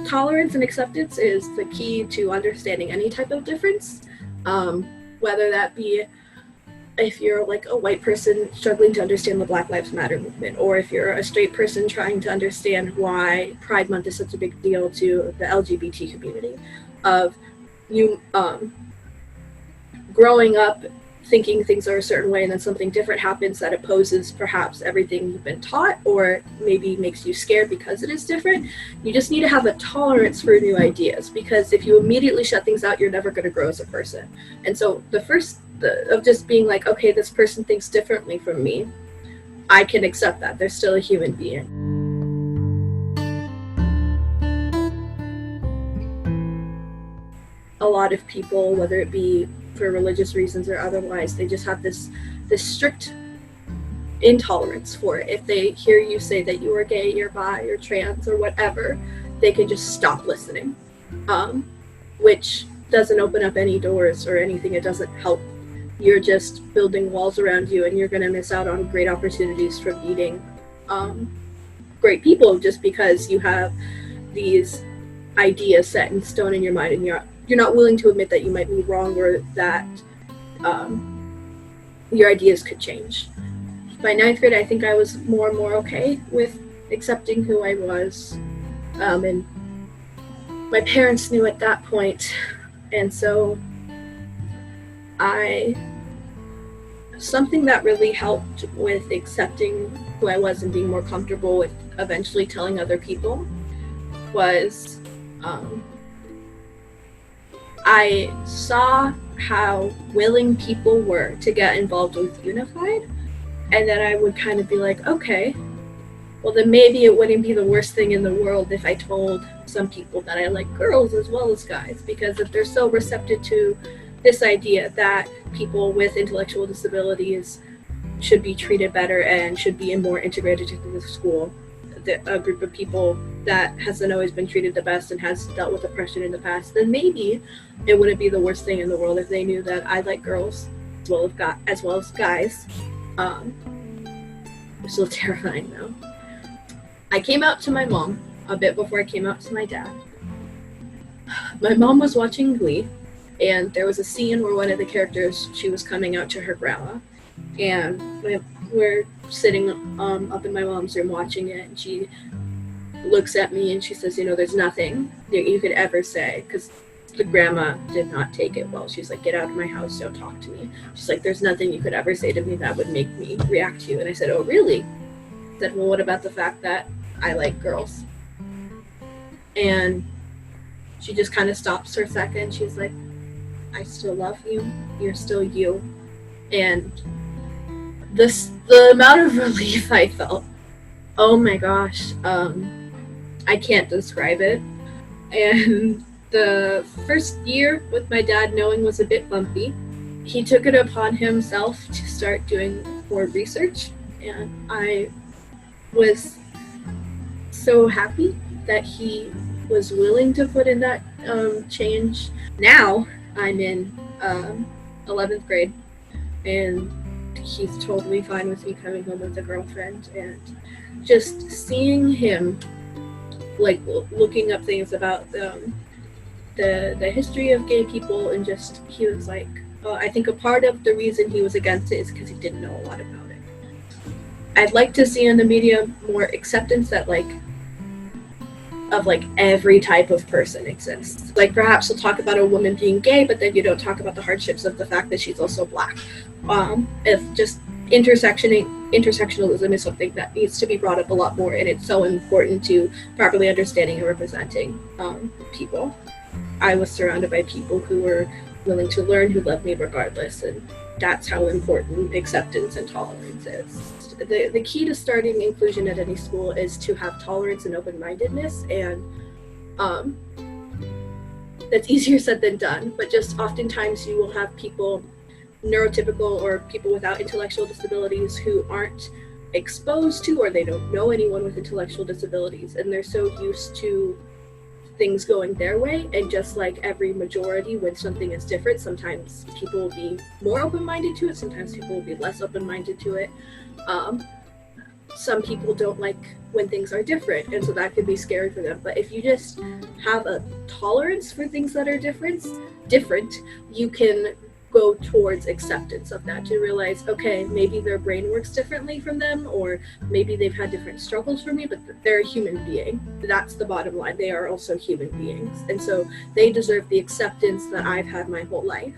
tolerance and acceptance is the key to understanding any type of difference, whether that be if you're like a white person struggling to understand the Black Lives Matter movement, or if you're a straight person trying to understand why Pride Month is such a big deal to the LGBT community, of you growing up thinking things are a certain way and then something different happens that opposes perhaps everything you've been taught, or maybe makes you scared because it is different. You just need to have a tolerance for new ideas, because if you immediately shut things out, you're never going to grow as a person. And so of just being like, okay, this person thinks differently from me, I can accept that. They're still a human being. A lot of people, whether it be for religious reasons or otherwise, they just have this strict intolerance for it. If they hear you say that you are gay, you're bi, you're trans, or whatever, they can just stop listening, which doesn't open up any doors or anything. It doesn't help. You're just building walls around you, and you're going to miss out on great opportunities for meeting great people, just because you have these ideas set in stone in your mind, and you're not willing to admit that you might be wrong, or that your ideas could change. By 9th grade, I think I was more and more okay with accepting who I was, and my parents knew at that point, and so something that really helped with accepting who I was and being more comfortable with eventually telling other people was I saw how willing people were to get involved with Unified, and then I would kind of be like, okay, well then maybe it wouldn't be the worst thing in the world if I told some people that I like girls as well as guys, because if they're so receptive to this idea that people with intellectual disabilities should be treated better and should be more integrated into the school, a group of people that hasn't always been treated the best and has dealt with oppression in the past, then maybe it wouldn't be the worst thing in the world if they knew that I like girls as well as guys. It's still terrifying though. I came out to my mom a bit before I came out to my dad. My mom was watching Glee, and there was a scene where one of the characters, she was coming out to her grandma, and we're sitting up in my mom's room watching it, and she looks at me and she says, there's nothing that you could ever say, because the grandma did not take it well. She's like, get out of my house, don't talk to me. She's like, there's nothing you could ever say to me that would make me react to you. And I said, oh really? I said, well, what about the fact that I like girls? And she just kind of stops for a second. She's like, I still love you, you're still you. And the amount of relief I felt, oh my gosh, I can't describe it. And the first year with my dad knowing was a bit bumpy. He took it upon himself to start doing more research, and I was so happy that he was willing to put in that change. Now I'm in 11th grade, and he's totally fine with me coming home with a girlfriend, and just seeing him like looking up things about the history of gay people, and just he was like, I think a part of the reason he was against it is because he didn't know a lot about it. I'd like to see in the media more acceptance that of every type of person exists. Like perhaps we'll talk about a woman being gay, but then you don't talk about the hardships of the fact that she's also Black. If just intersectionalism is something that needs to be brought up a lot more, and it's so important to properly understanding and representing people. I was surrounded by people who were willing to learn, who loved me regardless, and that's how important acceptance and tolerance is. The key to starting inclusion at any school is to have tolerance and open-mindedness, and that's easier said than done, but just oftentimes you will have people neurotypical or people without intellectual disabilities who aren't exposed to, or they don't know anyone with intellectual disabilities, and they're so used to things going their way. And just like every majority, when something is different, sometimes people will be more open-minded to it, sometimes people will be less open-minded to it. some people don't like when things are different, and so that could be scary for them. But if you just have a tolerance for things that are different, you can go towards acceptance of that, to realize, okay, maybe their brain works differently from them, or maybe they've had different struggles from me, but they're a human being. That's the bottom line. They are also human beings, and so they deserve the acceptance that I've had my whole life.